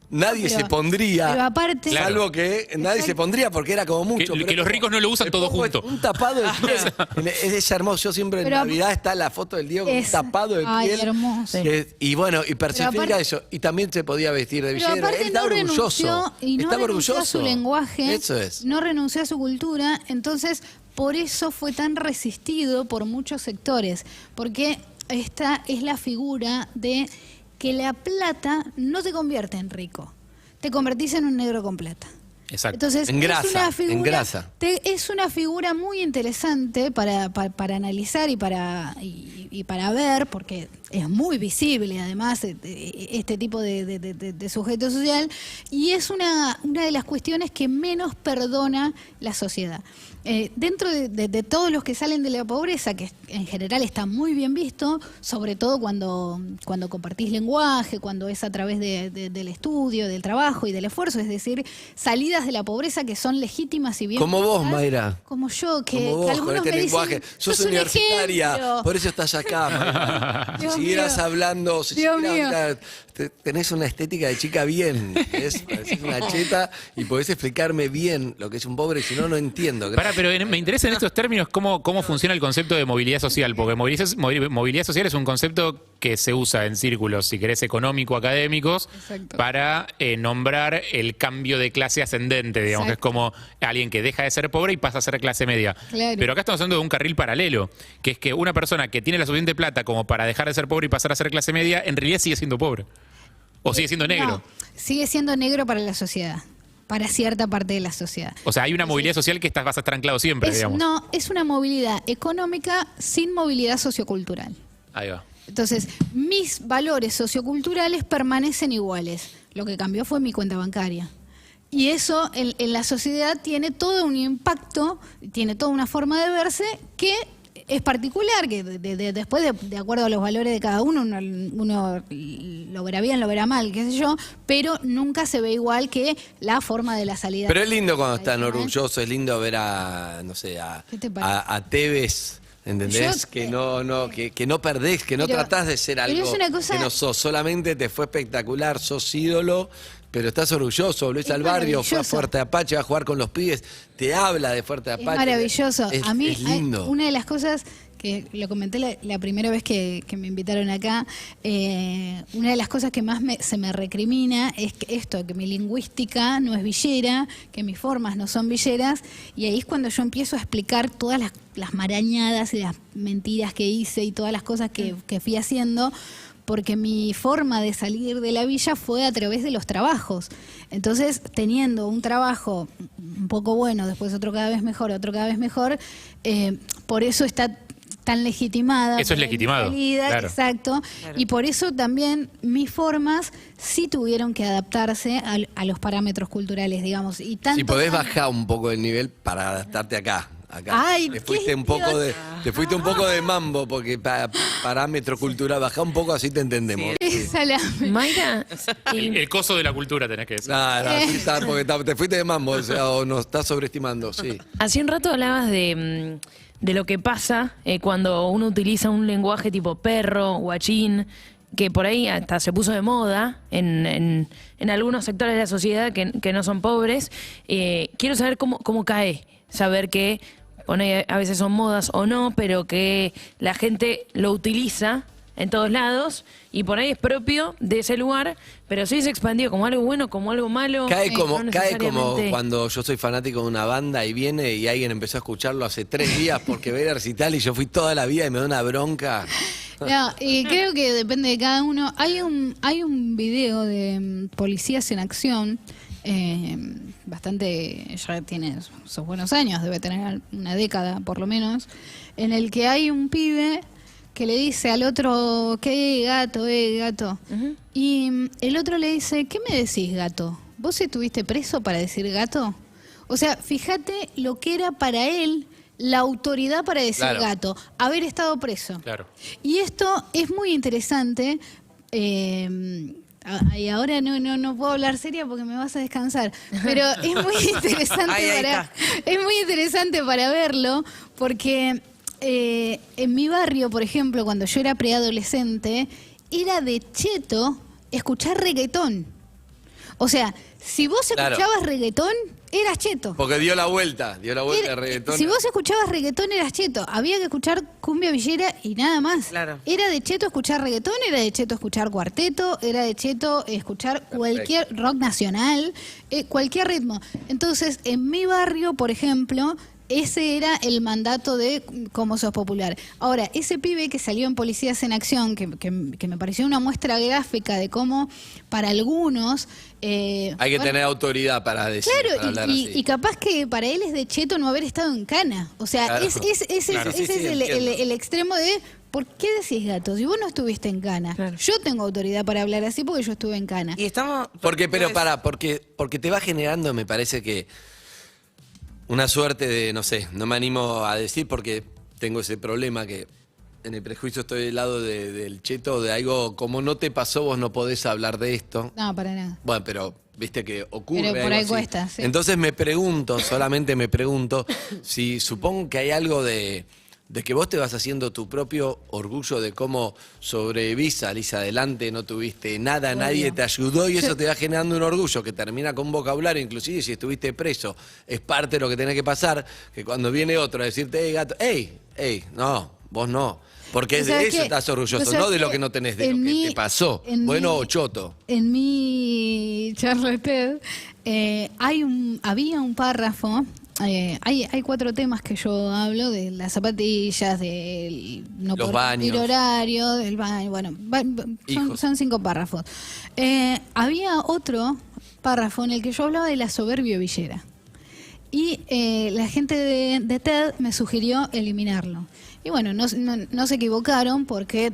nadie se pondría, pero aparte, salvo que nadie se pondría porque era como mucho. Que los ricos no lo usan todo junto. Un tapado de piel. Es hermoso. Yo siempre en Navidad está la foto del Diego con un tapado de piel. Ay, hermoso. Y bueno, y personifica eso. Y también se podía vestir de pero villero. aparte Él estaba orgulloso. Estaba renunció a su lenguaje, Eso es. no renunció a su cultura, entonces por eso fue tan resistido por muchos sectores, porque esta es la figura de que la plata no te convierte en rico, te convertís en un negro con plata. Exacto. Entonces, En grasa, es una figura, en grasa. Es una figura muy interesante para analizar y para ver, porque es muy visible además este tipo de sujeto social, y es una de las cuestiones que menos perdona la sociedad. Dentro de todos los que salen de la pobreza, que en general está muy bien visto, sobre todo cuando compartís lenguaje, cuando es a través del estudio, del trabajo y del esfuerzo, es decir, salidas de la pobreza que son legítimas y bien Como vos, vistas, Mayra. como yo, que Como vos, algunos con este me lenguaje. dicen, Sos un universitaria, ejemplo. por eso estás acá, Mayra. Dios Si siguieras mío. hablando, Dios mío. tenés una estética de chica bien. Parecés una cheta y podés explicarme bien lo que es un pobre, si no, no entiendo. Pero me interesa en estos términos cómo funciona el concepto de movilidad social, porque movilidad social es un concepto que se usa en círculos, si querés, económico-académicos, Exacto. para nombrar el cambio de clase ascendente, digamos, Exacto. que es como alguien que deja de ser pobre y pasa a ser clase media. Claro. Pero acá estamos hablando de un carril paralelo, que es que una persona que tiene la suficiente plata como para dejar de ser pobre y pasar a ser clase media, en realidad sigue siendo pobre. O sigue siendo negro. No, sigue siendo negro para la sociedad, para cierta parte de la sociedad. O sea, hay una movilidad social que vas a estar anclado siempre, digamos. No, es una movilidad económica sin movilidad sociocultural. Ahí va. Entonces, mis valores socioculturales permanecen iguales. Lo que cambió fue mi cuenta bancaria. Y eso en la sociedad tiene todo un impacto, tiene toda una forma de verse que es particular, que después, de acuerdo a los valores de cada uno lo verá bien, lo verá mal, qué sé yo, pero nunca se ve igual que la forma de la salida. Pero es lindo cuando están orgullosos, es lindo ver no sé, ¿Qué te parece? a Tevez, ¿entendés? Yo, que no perdés, que no pero- tratás de ser pero algo es una cosa- que no sos, solamente te fue espectacular, sos ídolo, pero estás orgulloso. Luis Es Albarrio fue a maravilloso. Fuerte Apache, va a jugar con los pibes, te habla de Fuerte Apache. Es maravilloso. Es, a mí, es lindo. una de las cosas que lo comenté la primera vez que me invitaron acá, una de las cosas que más se me recrimina es que mi lingüística no es villera, que mis formas no son villeras, y ahí es cuando yo empiezo a explicar todas las marañadas y las mentiras que hice y todas las cosas que fui haciendo, porque mi forma de salir de la villa fue a través de los trabajos. Entonces, teniendo un trabajo un poco bueno, después otro cada vez mejor, por eso está tan legitimada. Eso es legitimado. Claro. Exacto. Claro. Y por eso también mis formas sí tuvieron que adaptarse a los parámetros culturales, digamos. Y tanto Si podés bajar un poco el nivel para adaptarte acá. Ay, te fuiste un poco de mambo, porque parámetro cultural, bajá un poco, así te entendemos. esa la- Mayra, y- El coso de la cultura tenés que decir. Sí está, porque te fuiste de mambo, o sea, o nos estás sobreestimando, sí. hace un rato hablabas de lo que pasa cuando uno utiliza un lenguaje tipo perro, guachín, que por ahí hasta se puso de moda en algunos sectores de la sociedad que no son pobres. Quiero saber cómo cae, saber que a veces son modas o no, pero que la gente lo utiliza en todos lados y por ahí es propio de ese lugar, pero sí se expandió como algo bueno, como algo malo. Cae como no necesariamente. cuando yo soy fanático de una banda y viene y alguien empezó a escucharlo hace 3 días porque ve el recital y yo fui toda la vida y me da una bronca. No, y creo que depende de cada uno. Hay un video de Policías en Acción, bastante, ya tiene sus buenos años, debe tener una década por lo menos, en el que hay un pibe que le dice al otro, ¿qué gato, gato? Y el otro le dice, ¿qué me decís, gato? ¿Vos estuviste preso para decir gato? O sea, fíjate lo que era para él la autoridad para decir Claro. gato, haber estado preso. Claro. Y esto es muy interesante. Y ahora no puedo hablar seria porque me vas a descansar. Pero es muy interesante Ahí está. es muy interesante para verlo porque en mi barrio, por ejemplo, cuando yo era preadolescente, era de cheto escuchar reggaetón. O sea, si vos Claro. escuchabas reggaetón, eras cheto. Porque dio la vuelta el reggaetón. Si vos escuchabas reggaetón eras cheto, había que escuchar cumbia villera y nada más. Claro. Era de cheto escuchar reggaetón, era de cheto escuchar cuarteto, era de cheto escuchar cualquier rock nacional, cualquier ritmo. Entonces, en mi barrio, por ejemplo, ese era el mandato de cómo sos popular. Ahora, ese pibe que salió en Policías en Acción, que me pareció una muestra gráfica de cómo para algunos... Hay que tener autoridad para decir, para Claro, hablar así. y capaz que para él es de cheto no haber estado en cana. O sea, Claro. ese Claro, es sí, entiendo. el extremo de ¿por qué decís gato? Si vos no estuviste en cana. Claro. Yo tengo autoridad para hablar así porque yo estuve en cana. Y estamos... Porque te va generando, me parece que una suerte de, no sé, no me animo a decir porque tengo ese problema que en el prejuicio estoy del lado del cheto, de algo como no te pasó, vos no podés hablar de esto. No, para nada. Bueno, pero viste que ocurre. Pero por algo ahí así. cuesta, sí. Entonces solamente me pregunto, si supongo que hay algo de que vos te vas haciendo tu propio orgullo de cómo sobrevivís, salís adelante, no tuviste nada, Obvio. nadie te ayudó y eso te va generando un orgullo que termina con un vocabulario, inclusive si estuviste preso, es parte de lo que tenés que pasar, que cuando viene otro a decirte, gato, no, vos no. Porque ¿Vos de sabés eso qué? estás orgulloso, ¿Vos sabés no de lo qué? que no tenés, de En lo que mi- te pasó, en bueno mi- o choto. En mi charla TED había un párrafo. Hay 4 temas que yo hablo, de las zapatillas, del no Los poder baños. cumplir horario, del baño, bueno, Hijos. son 5 párrafos. Había otro párrafo en el que yo hablaba de la soberbia villera. Y la gente de TED me sugirió eliminarlo. Y bueno, no se equivocaron porque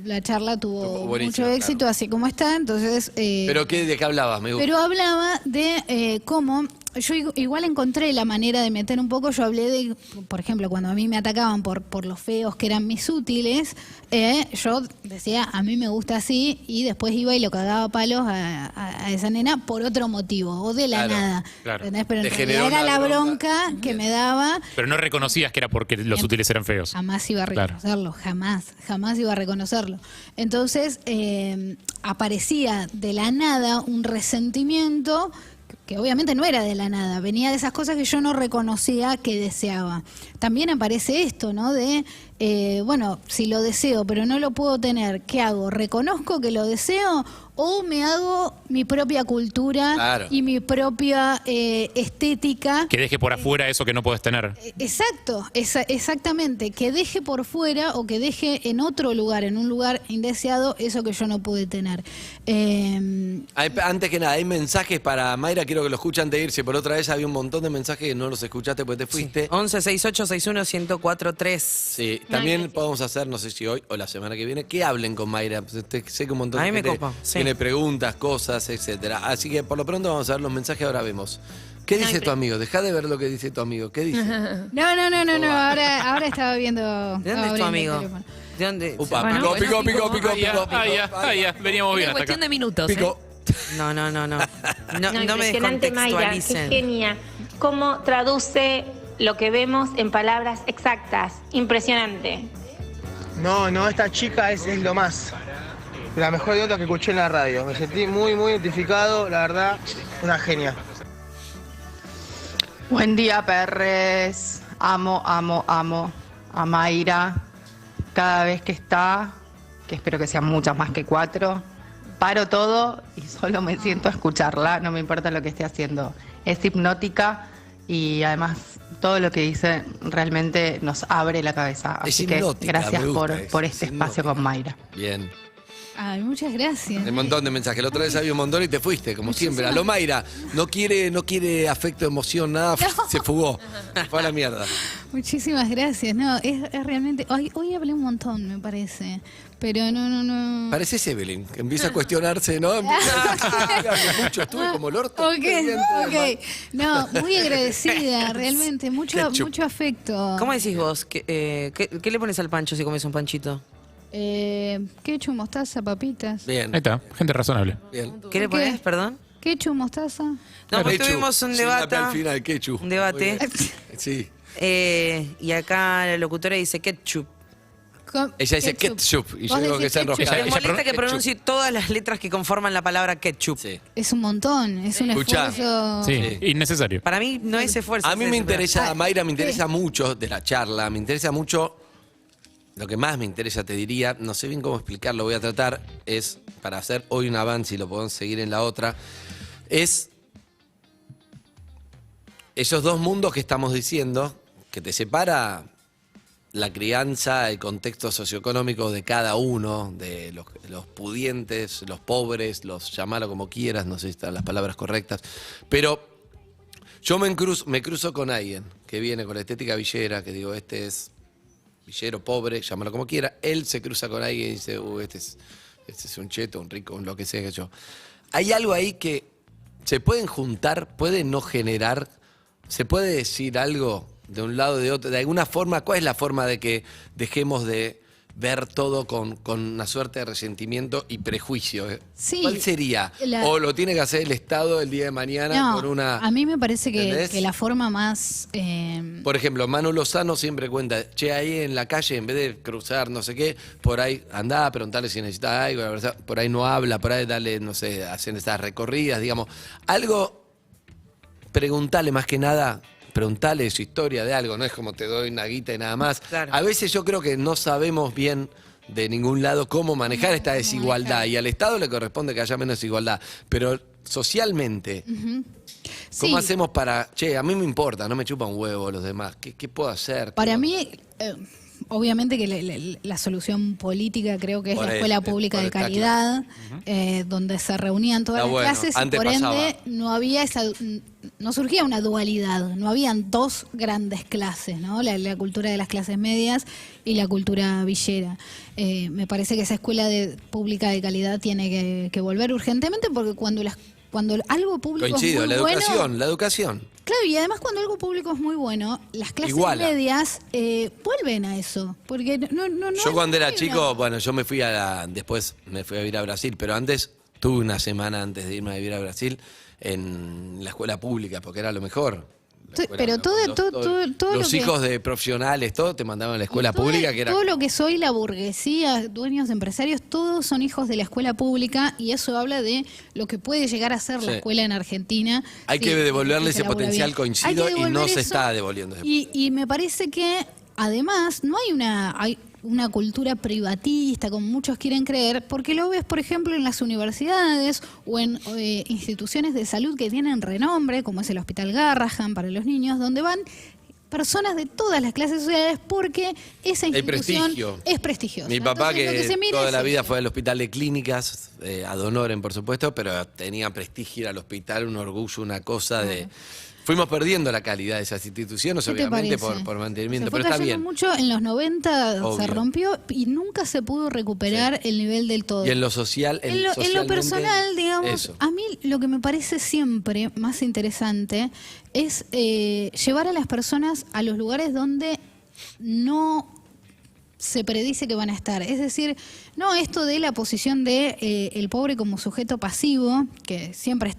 la charla tuvo Estuvo buenísima, mucho éxito, claro. así como está. Entonces, ¿Pero de qué hablabas? Me gusta. pero hablaba de cómo, yo igual encontré la manera de meter un poco, yo hablé de, por ejemplo, cuando a mí me atacaban por los feos que eran mis útiles, yo decía, a mí me gusta así, y después iba y lo cagaba a palos a esa nena por otro motivo, o de la Claro, nada. claro. ¿Entendés? Pero en Te realidad generó era la una bronca que me daba. Pero no reconocías que era porque los útiles eran feos. Jamás iba a Claro. reconocerlo, jamás iba a reconocerlo. Entonces aparecía de la nada un resentimiento que que obviamente no era de la nada, venía de esas cosas que yo no reconocía que deseaba. También aparece esto, ¿no? De, bueno, si lo deseo pero no lo puedo tener, ¿qué hago? ¿Reconozco que lo deseo o me hago mi propia cultura Claro. y mi propia estética? Que deje por afuera eso que no puedes tener. Exacto, exactamente, que deje por fuera o que deje en otro lugar, en un lugar indeseado, eso que yo no pude tener. Antes que nada, hay mensajes para Mayra, quiero que lo escuchen antes de irse. Por otra vez había un montón de mensajes que no los escuchaste porque te fuiste. 11 68 61 1043. Sí, también podemos hacer, no sé si hoy o la semana que viene, que hablen con Mayra. Sé que un montón A de mí me gente copa, sí. tiene preguntas, cosas, etcétera. Así que por lo pronto vamos a ver los mensajes, ahora vemos. ¿Qué dice tu amigo? Deja de ver lo que dice tu amigo. ¿Qué dice? No, ahora estaba viendo... ¿De dónde es tu abriendo el amigo? teléfono. ¿De dónde? Upa, Bueno, picó. Ya, veníamos bien Es hasta cuestión acá. de minutos. Picó. No. No me Impresionante, Mayra, qué descontextualicen. genia. Cómo traduce lo que vemos en palabras exactas. Impresionante. No, esta chica es lo más. La mejor nota que escuché en la radio. Me sentí muy identificado, la verdad, una genia. Buen día, perres. Amo a Mayra. Cada vez que está, que espero que sean muchas más que 4, paro todo y solo me siento a escucharla, no me importa lo que esté haciendo. Es hipnótica y además todo lo que dice realmente nos abre la cabeza. Es Así que hipnótica, gracias me gusta por eso, este es espacio hipnótica. con Mayra. Bien. Ay, muchas gracias. Un montón de mensajes. La otra vez había un montón y te fuiste, como siempre. A lo Mayra, no quiere afecto, emoción, nada, se fugó. Fue a la mierda. Muchísimas gracias. No, es realmente... Hoy hablé un montón, me parece. Pero no... Parece Evelyn, que empieza a cuestionarse, ¿no? Mucho, estuve como el orto. Ok. No, muy agradecida, realmente. Ketchup. Mucho afecto. ¿Cómo decís vos? ¿Qué le pones al pancho si comes un panchito? Ketchup, mostaza, papitas. Bien, Ahí está, gente razonable. bien. ¿Qué le ¿Por qué? pones, perdón? Ketchup, mostaza. No, pues Ketchup, tuvimos un sin debate. al final, ketchup. Un debate. Muy bien. Sí. Y acá la locutora dice ketchup. Ella dice ketchup y yo Vos digo que decís se ketchup. enrosca. Me Ella molesta que ketchup. pronuncie todas las letras que conforman la palabra ketchup. Sí. Es un montón, es un Escuchá. esfuerzo. Sí, innecesario. Para mí no es esfuerzo. A mí es me desesperación. interesa, Mayra, me interesa mucho de la charla, me interesa mucho, lo que más me interesa, te diría, no sé bien cómo explicarlo, voy a tratar, es, para hacer hoy un avance y lo podemos seguir en la otra, es esos dos mundos que estamos diciendo, que te separa la crianza, el contexto socioeconómico de cada uno, de los pudientes, los pobres, los llamalo como quieras, no sé si están las palabras correctas, pero yo me cruzo con alguien que viene con la estética villera, que digo, este es villero, pobre, llámalo como quiera, él se cruza con alguien y dice, este es un cheto, un rico, un lo que sea que yo. Hay algo ahí que se pueden juntar, puede no generar, se puede decir algo de un lado o de otro, de alguna forma. ¿Cuál es la forma de que dejemos de ver todo con una suerte de resentimiento y prejuicio? Sí, ¿Cuál sería? ¿O lo tiene que hacer el Estado el día de mañana No, con una... a mí me parece ¿Entendés? que la forma más... Por ejemplo, Manu Lozano siempre cuenta, che, ahí en la calle, en vez de cruzar no sé qué, por ahí andá a preguntarle si necesita algo, la verdad, por ahí no habla, por ahí dale, no sé, hacen estas recorridas, digamos. Algo, preguntale más que nada, preguntale su historia de algo, no es como te doy una guita y nada más. Claro. A veces yo creo que no sabemos bien de ningún lado cómo manejar esta desigualdad y al Estado le corresponde que haya menos desigualdad, pero socialmente... ¿Cómo Sí. hacemos para, che, a mí me importa, no me chupa un huevo los demás? ¿Qué puedo hacer? Para ¿Qué- mí, obviamente que la solución política creo que es Por la eso, escuela pública por de está calidad, donde se reunían todas Está las bueno, clases y antes por ende pasaba. no surgía una dualidad, no habían dos grandes clases, ¿no? La cultura de las clases medias y la cultura villera. Me parece que esa escuela pública de calidad tiene que volver urgentemente porque cuando algo público Coincido, es muy la educación. Claro, y además cuando algo público es muy bueno, las clases Iguala. medias vuelven a eso. Porque no Yo cuando era hay chico, una- bueno, yo después me fui a vivir a Brasil, pero antes, tuve una semana antes de irme a vivir a Brasil en la escuela pública, porque era lo mejor. La Sí, escuela- pero todo los lo hijos que- de profesionales, todo te mandaban a la escuela todo- pública, que era... todo lo que soy la burguesía, dueños empresarios, todo todos son hijos de la escuela pública y eso habla de lo que puede llegar a ser la Sí. escuela en Argentina. Hay si- que devolverle si se ese labura potencial, bien. coincido, Hay que y no devolver se eso. está devolviendo. Y me parece que además no hay una cultura privatista, como muchos quieren creer, porque lo ves, por ejemplo, en las universidades o en instituciones de salud que tienen renombre, como es el Hospital Garrahan para los niños, donde van personas de todas las clases sociales porque esa Hay institución prestigio. es prestigiosa. Mi papá, Entonces, lo que se mira toda es la vida eso. fue al hospital de clínicas, ad honorem, por supuesto, pero tenía prestigio ir al hospital, un orgullo, una cosa de... Fuimos perdiendo la calidad de esas instituciones, ¿Qué te obviamente, parece? por mantenimiento, Se fue pero está cayendo bien. mucho, en los 90 se Obvio. rompió y nunca se pudo recuperar el nivel del todo. Y en lo social, En lo socialmente, personal, digamos, eso. a mí lo que me parece siempre más interesante es llevar a las personas a los lugares donde no se predice que van a estar. Es decir, no esto de la posición de el pobre como sujeto pasivo, que siempre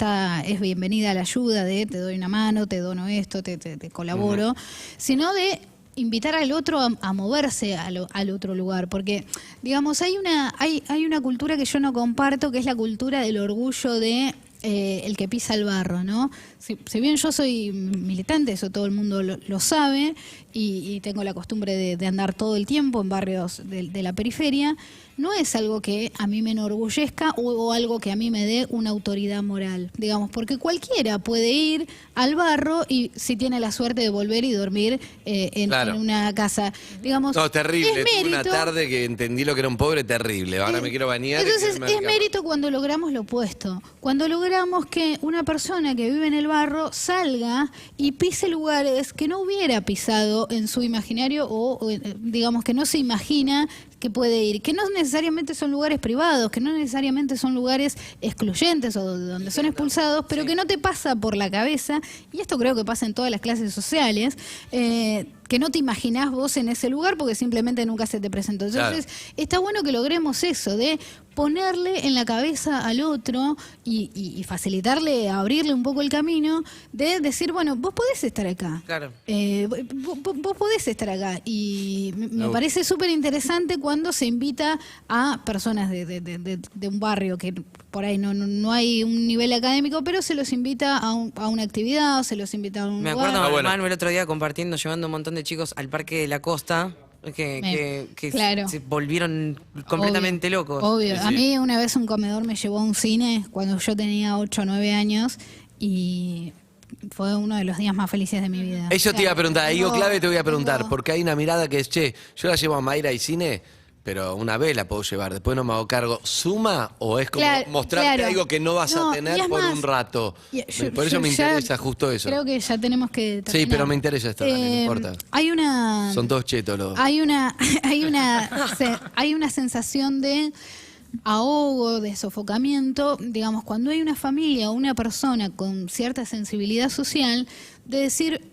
es bienvenida a la ayuda de te doy una mano, te dono esto, te colaboro, sino de invitar al otro a moverse al otro lugar, porque digamos hay una cultura que yo no comparto, que es la cultura del orgullo de el que pisa el barro, ¿no? Si bien yo soy militante, eso todo el mundo lo sabe, y tengo la costumbre de andar todo el tiempo en barrios de la periferia, no es algo que a mí me enorgullezca o algo que a mí me dé una autoridad moral, digamos, porque cualquiera puede ir al barro y si tiene la suerte de volver y dormir en una casa, digamos. No, terrible. es Tuve una mérito. tarde que entendí lo que era un pobre terrible. Ahora me quiero bañar. y Entonces quiero irme a es mi cama. mérito cuando logramos lo opuesto, cuando logramos que una persona que vive en el barro salga y pise lugares que no hubiera pisado en su imaginario o digamos que no se imagina que puede ir, que no necesariamente son lugares privados, que no necesariamente son lugares excluyentes o donde son expulsados, pero que no te pasa por la cabeza, y esto creo que pasa en todas las clases sociales, que no te imaginás vos en ese lugar porque simplemente nunca se te presentó. Entonces, está bueno que logremos eso, de ponerle en la cabeza al otro y facilitarle, abrirle un poco el camino, de decir, bueno, vos podés estar acá. Claro. Vos podés estar acá. Y me gusta. parece súper interesante cuando se invita a personas de un barrio que por ahí no hay un nivel académico, pero se los invita a una actividad, o se los invita a un Me lugar. acuerdo bueno. Manu el otro día compartiendo, llevando un montón de chicos al Parque de la Costa, que Claro. se volvieron completamente Obvio, locos. Obvio. Sí, A sí. mí una vez un comedor me llevó a un cine cuando yo tenía 8 o 9 años y fue uno de los días más felices de mi vida. Eso te iba a preguntar, ahí tengo- clave te voy a preguntar, tengo- porque hay una mirada que es, che, yo la llevo a Mayra y cine, pero una vez la puedo llevar, después no me hago cargo. ¿Suma o es como Claro, mostrarte claro. algo que no vas No, a y tener es por más, un rato? Por eso yo me ya interesa justo eso. Creo que ya tenemos que terminar. Sí, pero me interesa esto, dale, no importa. Hay una... Son todos chetos los... Hay una sensación de ahogo, de sofocamiento, digamos, cuando hay una familia o una persona con cierta sensibilidad social, de decir,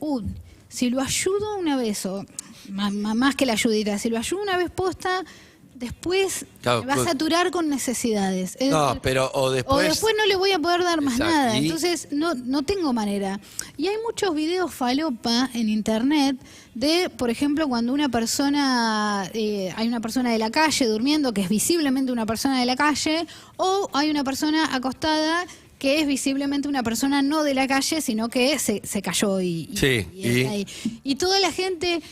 si lo ayudo una vez, o más que la ayudita, si lo ayudo una vez posta, después Claro, me va a saturar con necesidades. Es No, decir, pero o o después... después no le voy a poder dar más Exacto. nada. Y- Entonces no tengo manera. Y hay muchos videos falopa en internet de, por ejemplo, cuando una persona, hay una persona de la calle durmiendo, que es visiblemente una persona de la calle, o hay una persona acostada que es visiblemente una persona no de la calle, sino que se cayó Sí, está ahí. Y toda la gente...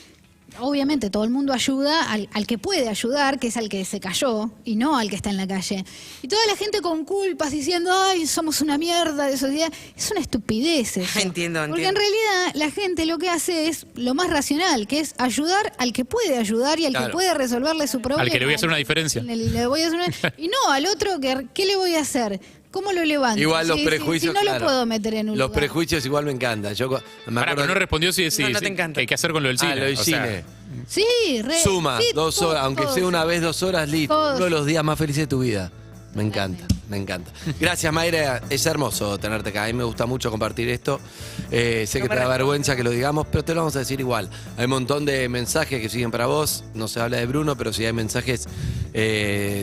Obviamente todo el mundo ayuda al que puede ayudar, que es al que se cayó, y no al que está en la calle. Y toda la gente con culpas diciendo, ay, somos una mierda de sociedad. Es una estupidez eso. Entiendo. Porque en realidad la gente lo que hace es lo más racional, que es ayudar al que puede ayudar y al que Claro. puede resolverle su problema. Al que le voy a hacer una diferencia. Le voy a hacer y no, al otro, ¿qué le voy a hacer? ¿Cómo lo levanto? Igual los Si prejuicios, no claro. lo puedo meter en un Los lugar. prejuicios igual me encantan. Yo me Pará, acuerdo... pero no respondió si No te encanta. ¿qué hay que hacer con lo del cine? lo del O sea, cine. Sí, Suma, sí, 2 todo, horas, aunque todo. sea una vez 2 horas, listo. Todo. Uno de los días más felices de tu vida. Me encanta, me encanta. Gracias, Mayra. Es hermoso tenerte acá. A mí me gusta mucho compartir esto. Sé que te da vergüenza que lo digamos, pero te lo vamos a decir igual. Hay un montón de mensajes que siguen para vos. No se habla de Bruno, pero sí hay mensajes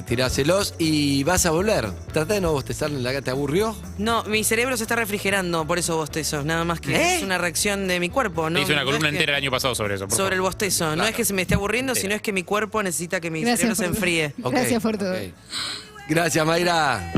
tiráselos y vas a volver. Trata de no bostezar en la cara. ¿Te aburrió? No, mi cerebro se está refrigerando, por eso bostezo. Nada más que es una reacción de mi cuerpo, ¿no? Hice una No columna es que- entera el año pasado sobre eso. por Sobre el favor. bostezo. No es que se me esté aburriendo, sino es que mi cuerpo necesita que mi cerebro se enfríe. Ok, Gracias por todo. ok. Gracias, Mayra.